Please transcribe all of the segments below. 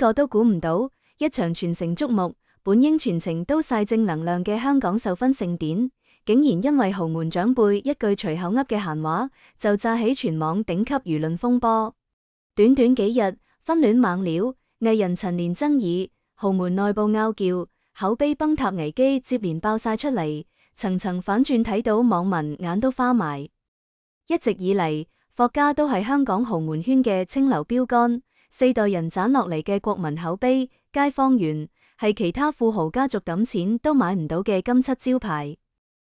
個都估唔到，一場全城矚目，本應全程都晒正能量嘅香港授婚盛典，竟然因為豪門長輩一句隨口噏嘅閒話，就炸起全網頂級輿論風波。短短幾日，婚戀猛料，藝人陳年爭議，豪門內部拗撬，口碑崩塌危機接連爆晒出嚟，層層反轉睇到網民眼都花埋。一直以嚟，霍家都係香港豪門圈嘅清流標杆，4代人攢落嚟嘅國民口碑、街坊緣，係其他富豪家族抌錢都買唔到嘅金漆招牌。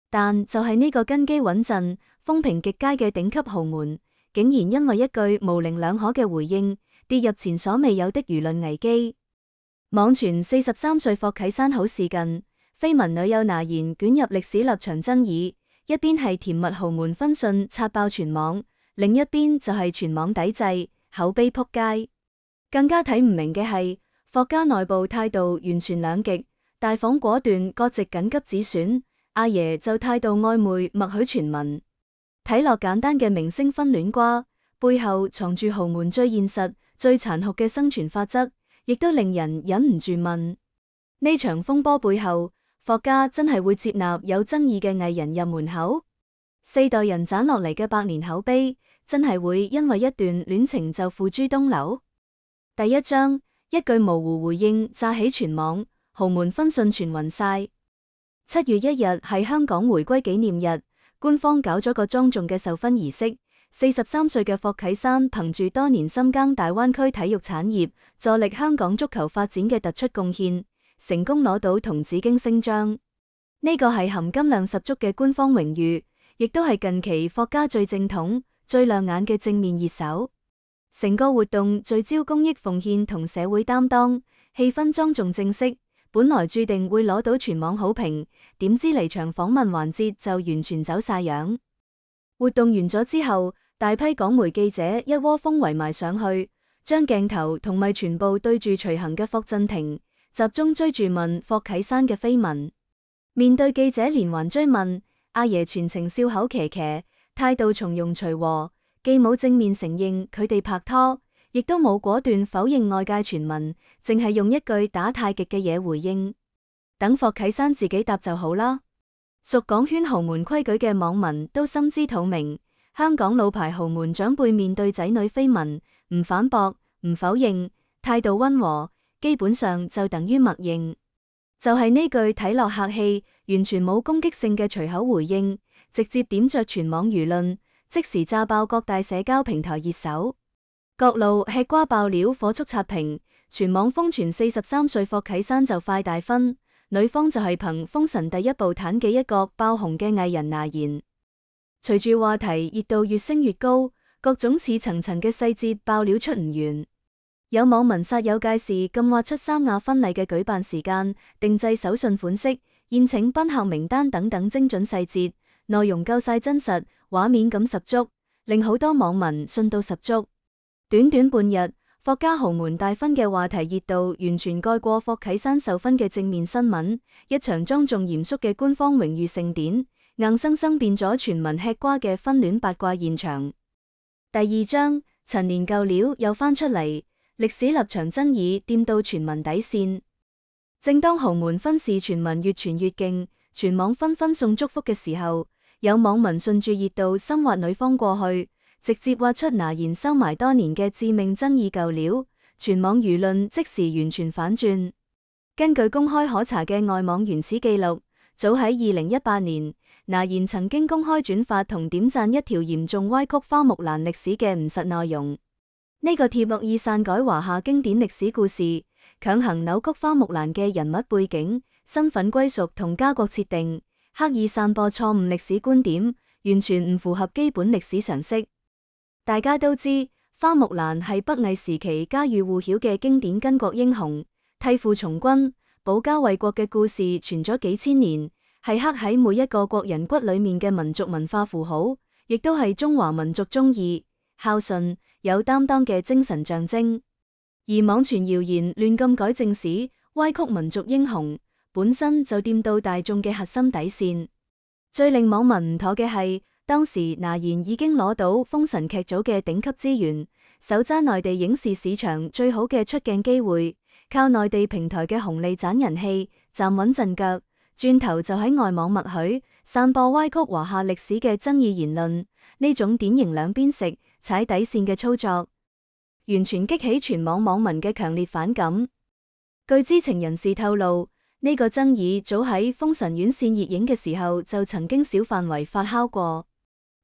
但就係呢個根基穩陣、風評極佳嘅頂級豪門，竟然因為一句模棱兩可嘅回應，跌入前所未有的輿論危機。網傳43歲霍啟山好事近，緋聞女友娜妍捲入歷史立場爭議，一邊係甜蜜豪門婚訊刷爆全網，另一邊就係全網抵制，口碑撲街。更加睇唔明嘅係，霍家內部態度完全兩極，大房果斷割席緊急止損，阿爺就態度曖昧默許傳聞。睇落簡單嘅明星婚戀瓜，背後藏住豪門最現實、最殘酷嘅生存法則，亦都令人忍唔住問：呢場風波背後，霍家真係會接納有爭議嘅藝人入門口？4代人攢落嚟嘅百年口碑，真係會因為一段戀情就付諸東流？第一章，一句模糊回應炸起全網，豪門婚訊傳暈晒。7月1日係香港回歸紀念日，官方搞咗個莊重嘅授婚儀式。43歲嘅霍啟山憑住多年深耕大灣區體育產業，助力香港足球發展嘅突出貢獻，成功攞到銅紫荊星章。呢個係含金量十足嘅官方榮譽，亦都係近期霍家最正統、最亮眼嘅正面熱搜。成個活動聚焦公益奉獻同社會擔當，氣氛莊重正式，本來注定會攞到全網好評，點知嚟場訪問環節就完全走晒樣。活動完咗之後，大批港媒記者一窩蜂圍埋上去，將鏡頭同埋全部對住隨行嘅霍震霆，集中追住問霍啟山嘅緋聞。面對記者連環追問，阿爺全程笑口騎騎，態度從容隨和，既冇正面承認佢哋拍拖，亦都冇果斷否認外界傳聞，淨係用一句打太極嘅嘢回應，等霍啟山自己答就好啦。屬港圈豪門規矩嘅網民都心知肚明，香港老牌豪門長輩面對仔女緋聞，唔反駁，唔否認，態度溫和，基本上就等於默認。就係呢句睇落客氣，完全冇攻擊性嘅隨口回應，直接點着全網輿論，即時炸爆各大社交平台熱搜。各路吃瓜爆料火速刷屏，全網瘋傳43歲霍啟山就快大婚，女方就係憑封神第一部妲己一角爆紅嘅藝人娜妍。隨住話題熱度越升越高，各種似層層嘅細節爆料出唔完。有網民煞有介事咁挖出三亞婚禮嘅舉辦時間、定製手信款式、宴請賓客名單等等精準細節，內容夠晒真實，畫面感十足，令好多網民信到十足。短短半日，霍家豪門大婚嘅話題熱度完全蓋過霍啟山授婚嘅正面新聞，一場莊重嚴肅嘅官方榮譽盛典，硬生生變咗全民吃瓜嘅婚戀八卦現場。第二章，陳年舊料又翻出嚟，歷史立場爭議掂到全民底線。正當豪門婚事傳聞越傳越勁，全網紛紛送祝福嘅時候，有網民順住熱度深挖女方過去，直接挖出娜妍收埋多年嘅致命爭議舊料，全網輿論即時完全反轉。根據公開可查嘅外網原始記錄，早喺2018年，娜妍曾經公開轉發同點讚一條嚴重歪曲花木蘭歷史嘅唔實內容。呢個貼惡意篡改華夏經典歷史故事，強行扭曲花木蘭嘅人物背景、身份歸屬同家國設定，刻意散播錯誤歷史觀點，完全唔符合基本歷史常識。大家都知，花木蘭係北魏時期家喻戶曉嘅經典巾幗英雄，替父從軍、保家衛國嘅故事傳咗幾千年，係刻喺每一個國人骨裏面嘅民族文化符號，亦都係中華民族忠義、孝順、有擔當嘅精神象徵。而網傳謠言亂咁改正史、歪曲民族英雄，本身就掂到大眾嘅核心底線。最令網民唔妥嘅係，當時娜妍已經攞到封神劇組嘅頂級資源，手揸內地影視市場最好嘅出鏡機會，靠內地平台嘅紅利賺人氣，站穩陣腳，轉頭就喺外網默許散播歪曲華夏歷史嘅爭議言論，呢種典型兩邊食、踩底線嘅操作，完全激起全網網民嘅強烈反感。據知情人士透露，呢個爭議早喺《封神院線》熱映嘅時候就曾經小範圍發酵過。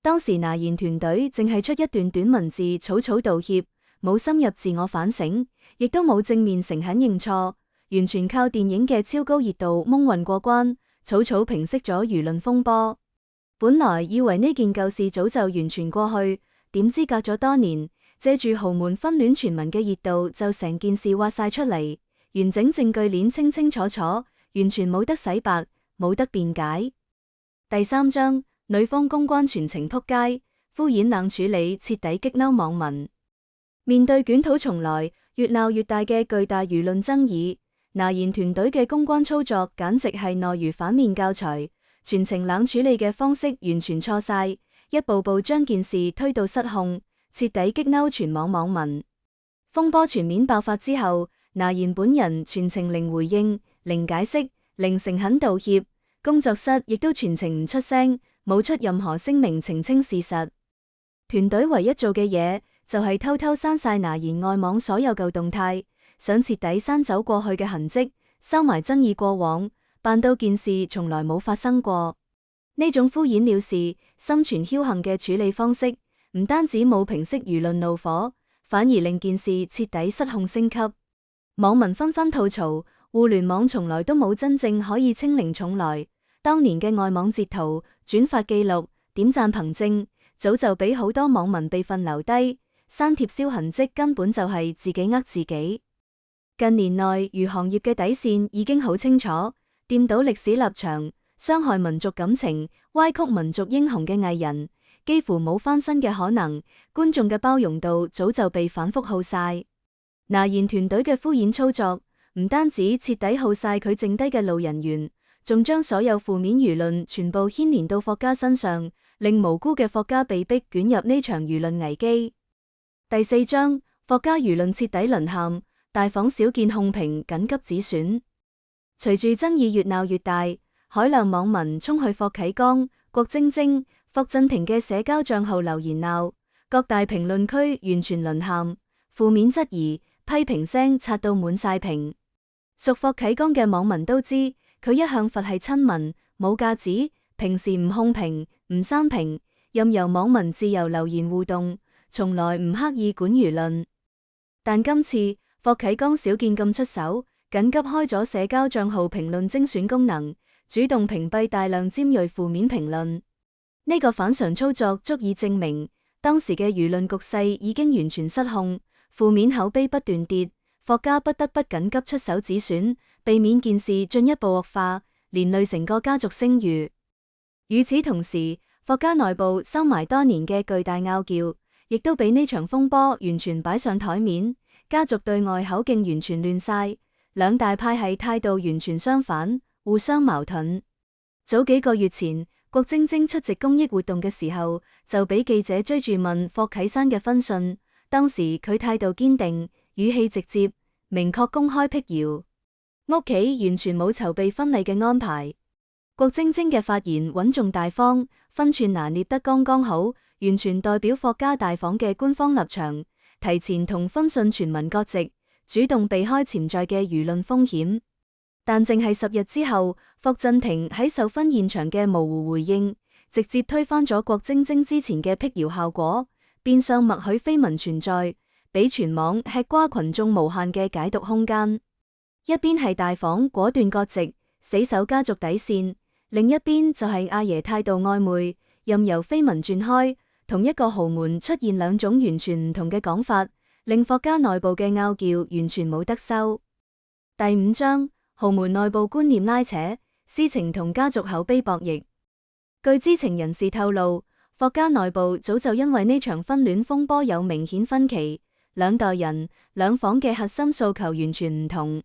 當時拿研團隊淨係出一段短文字草草道歉，冇深入自我反省，亦都冇正面誠懇認錯，完全靠電影嘅超高熱度蒙混過關，草草平息咗輿論風波。本來以為呢件舊事早就完全過去，點知隔咗多年，借住豪門婚戀傳聞嘅熱度，就成件事挖晒出嚟，完整證據鏈清清楚楚，完全冇得洗白，冇得辯解。第3章，女方公關全程撲街，敷衍冷處理徹底激嬲網民。面對捲土重來、越鬧越大嘅巨大輿論爭議，拿研團隊嘅公關操作簡直係內如反面教材，全程冷處理嘅方式完全錯晒，一步步將件事推到失控，徹底激嬲全網網民。風波全面爆發之後，拿研本人全程零回應、零解釋、零誠懇道歉，工作室亦都全程唔出聲，冇出任何聲明澄清事實。團隊唯一做嘅嘢就係偷偷刪晒拿研外網所有舊動態，想徹底刪走過去嘅痕跡，收埋爭議過往，扮到件事從來冇發生過。呢種敷衍了事、心存僥倖嘅處理方式，唔單止冇平息輿論怒火，反而令件事徹底失控升級。網民紛紛吐槽，互聯網從來都冇真正可以清零重來，當年嘅外網截圖、轉發記錄、點讚憑證，早就俾好多網民備份留低，刪帖燒痕跡根本就係自己呃自己。近年內娛行業嘅底線已經好清楚，掂到歷史立場、傷害民族感情、歪曲民族英雄嘅藝人，幾乎冇翻身嘅可能，觀眾嘅包容度早就被反覆耗晒。拿研團隊嘅敷衍操作，唔單止徹底耗晒佢剩低嘅路人緣，仲將所有負面輿論全部牽連到霍家身上，令無辜嘅霍家被逼捲入呢場輿論危機。第4章，霍家輿論徹底淪陷，大房小件控評緊急止損。隨住爭議越鬧越大，海量網民衝去霍啟剛、郭晶晶、霍震霆嘅社交賬號留言鬧，各大評論區完全淪陷，負面質疑、批評聲刷到滿晒屏。屬霍啟剛嘅網民都知，佢一向佛系親民，冇架子，平時唔控評、唔刪評，任由網民自由留言互動，從來唔刻意管輿論。但今次霍啟剛少見咁出手，緊急開咗社交賬號評論精選功能，主動屏蔽大量尖銳負面評論。呢個反常操作足以證明，當時嘅輿論局勢已經完全失控，負面口碑不斷跌，霍家不得不緊急出手止損，避免件事進一步惡化，連累成個家族聲譽。與此同時，霍家內部收埋多年嘅巨大拗撬，亦都俾呢場風波完全擺上台面，家族對外口徑完全亂晒，兩大派系態度完全相反，互相矛盾。早幾個月前，郭晶晶出席公益活動嘅時候，就俾記者追住問霍啟山嘅婚訊，當時佢態度堅定，語氣直接，明確公開闢謠，屋企完全冇籌備婚禮嘅安排。郭晶晶嘅發言穩重大方，分寸拿捏得剛剛好，完全代表霍家大房嘅官方立場，提前同婚訊傳聞割席，主動避開潛在嘅輿論風險。但淨係10日之後，霍震霆喺授婚現場嘅模糊回應，直接推翻咗郭晶晶之前嘅闢謠效果，變相默許緋聞存在，俾全網吃瓜群眾無限嘅解讀空間。一邊係大房果斷割席，死守家族底線，另一邊就係阿爺態度曖昧，任由緋聞轉開，同一個豪門出現兩種完全唔同嘅講法，令霍家內部嘅拗撬完全冇得收。第5章，豪門內部觀念拉扯，私情同家族口碑博弈。據知情人士透露，霍家內部早就因為呢場婚戀風波有明顯分歧，兩代人、兩房嘅核心訴求完全唔同。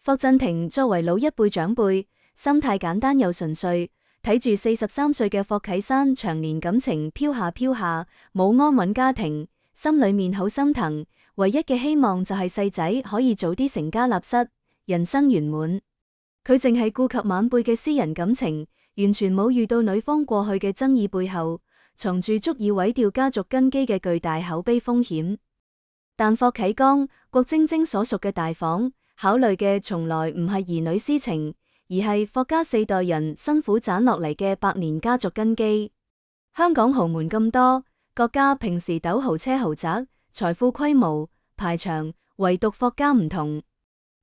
霍震霆作為老一輩長輩，心態簡單又純粹，睇住43歲嘅霍啟山長年感情飄下飄下，冇安穩家庭，心裏面好心疼，唯一嘅希望就係細仔可以早啲成家立室，人生圓滿。佢淨係顧及晚輩嘅私人感情，完全冇遇到女方過去嘅爭議背後藏住足以毀掉家族根基嘅巨大口碑風險。但霍啟剛、郭晶晶所屬嘅大房考慮嘅從來唔係兒女私情，而係霍家4代人辛苦攢落嚟嘅百年家族根基。香港豪門咁多，各家平時斗豪車豪宅，財富規模排場，唯獨霍家唔同。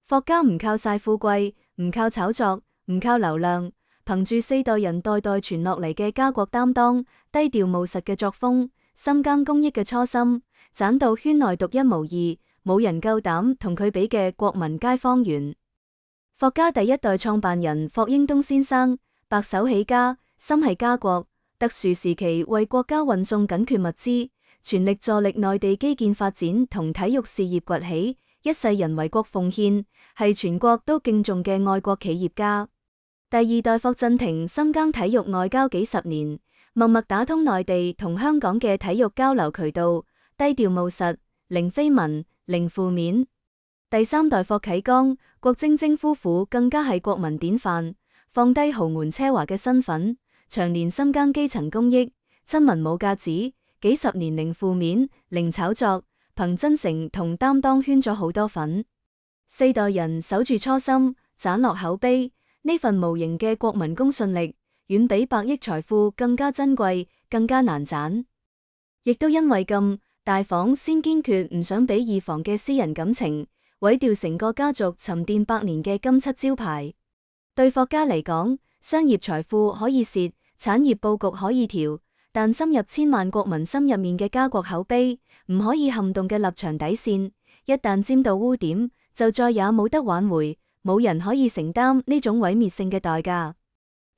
霍家唔靠晒富貴，唔靠炒作，唔靠流量，憑住4代人代代傳落嚟嘅家國擔當、低調務實嘅作風、深耕公益嘅初心，攢到圈內獨一無二，冇人夠膽同佢比嘅國民街坊園。霍家第一代創辦人霍英東先生，白手起家，心繫家國，特殊時期為國家運送緊缺物資，全力助力內地基建發展同體育事業崛起，一世人為國奉獻，係全國都敬重嘅愛國企業家。第二代霍震霆深耕體育外交幾十年，默默打通內地同香港嘅體育交流渠道，低調務實，零緋聞，零負面。第三代霍啟剛、郭晶晶夫婦更加係國民典範，放低豪門奢華嘅身份，長年深耕基層公益，親民冇架子，幾十年零負面、零炒作，憑真誠同擔當圈咗好多粉。4代人守住初心，攢落口碑，呢份無形嘅國民公信力，遠比百億財富更加珍貴，更加難攢。亦都因為咁，大房先堅決唔想俾二房嘅私人感情毀掉成個家族沉澱百年嘅金漆招牌。對霍家嚟講，商業財富可以蝕，產業佈局可以調，但深入千萬國民心入面嘅家國口碑，唔可以撼動嘅立場底線，一旦沾到污點，就再也冇得挽回，冇人可以承擔呢種毀滅性嘅代價。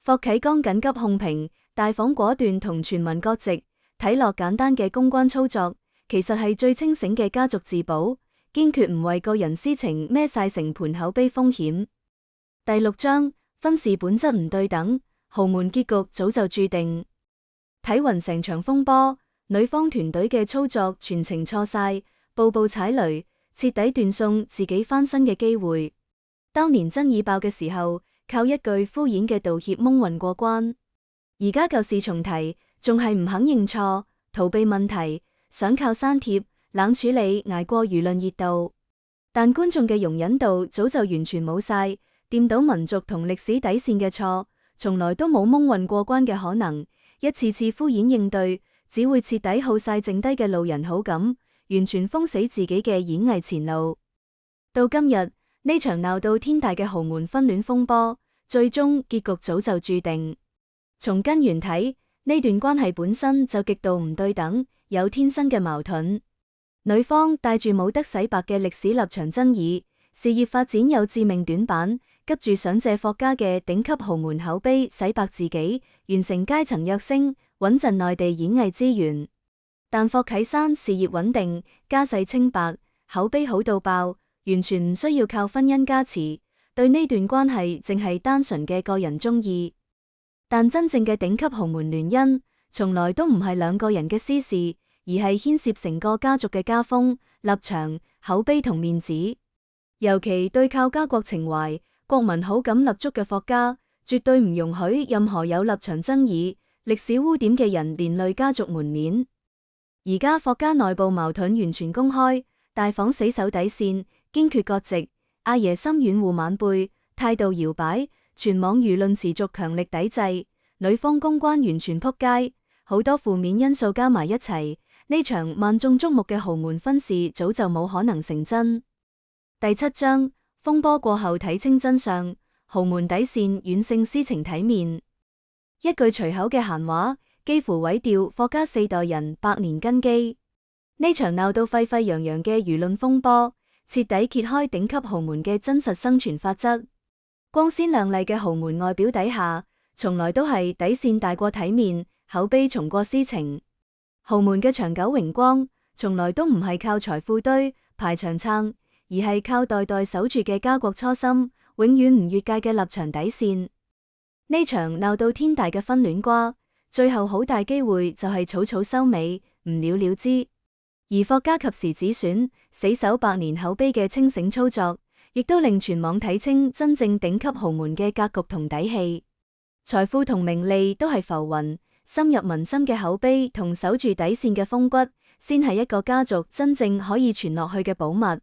霍啟剛緊急控評，大房果斷同全民割席，睇落簡單嘅公關操作，其實係最清醒嘅家族自保。堅決唔為個人私情孭晒成盤口碑風險。第6章，婚事本質唔對等，豪門結局早就注定。睇勻成場風波，女方團隊嘅操作全程錯晒，步步踩雷，徹底斷送自己翻身嘅機會。當年爭議爆嘅時候，靠一句敷衍嘅道歉蒙混過關，而家舊事重提，仲係唔肯認錯，逃避問題，想靠刪帖冷處理捱過輿論熱度，但觀眾嘅容忍度早就完全冇晒，掂到民族同歷史底線嘅錯，從來都冇蒙混過關嘅可能。一次次敷衍應對，只會徹底耗晒剩低嘅路人好感，完全封死自己嘅演藝前路。到今日，呢場鬧到天大嘅豪門婚戀風波，最終結局早就注定。從根源睇，呢段關係本身就極度唔對等，有天生嘅矛盾。女方帶住冇得洗白嘅歷史立場爭議，事業發展有致命短板，急住想借霍家嘅頂級豪門口碑洗白自己，完成階層躍升，穩陣內地演藝資源。但霍啟山事業穩定，家世清白，口碑好到爆，完全唔需要靠婚姻加持，對呢段關係淨係單純嘅個人中意。但真正嘅頂級豪門聯姻，從來都唔係兩個人嘅私事，而係牽涉成個家族嘅家風、立場、口碑同面子。尤其對靠家國情懷、國民好感立足嘅霍家，絕對唔容許任何有立場爭議、歷史污點嘅人連累家族門面。而家霍家內部矛盾完全公開，大房死守底線，堅決割席，阿爺心軟護晚輩，態度搖擺，全網輿論持續強力抵制，女方公關完全撲街，好多負面因素加埋一齊。呢場萬眾矚目嘅豪門婚事早就冇可能成真。第7章，風波過後睇清真相，豪門底線遠勝私情體面。一句隨口嘅閒話，幾乎毀掉霍家4代人百年根基。呢場鬧到沸沸揚揚嘅輿論風波，徹底揭開頂級豪門嘅真實生存法則。光鮮亮麗嘅豪門外表底下，從來都係底線大過體面，口碑重過私情。豪門嘅長久榮光，從來都唔係靠財富堆排場撐，而係靠代代守住嘅家國初心，永遠唔越界嘅立場底線。呢場鬧到天大嘅婚戀瓜，最後好大機會就係草草收尾，唔了了之。而霍家及時止損，死守百年口碑嘅清醒操作，亦都令全網睇清真正頂級豪門嘅格局同底氣。財富同名利都係浮雲，深入民心嘅口碑同守住底線嘅風骨，先係一個家族真正可以傳落去嘅寶物。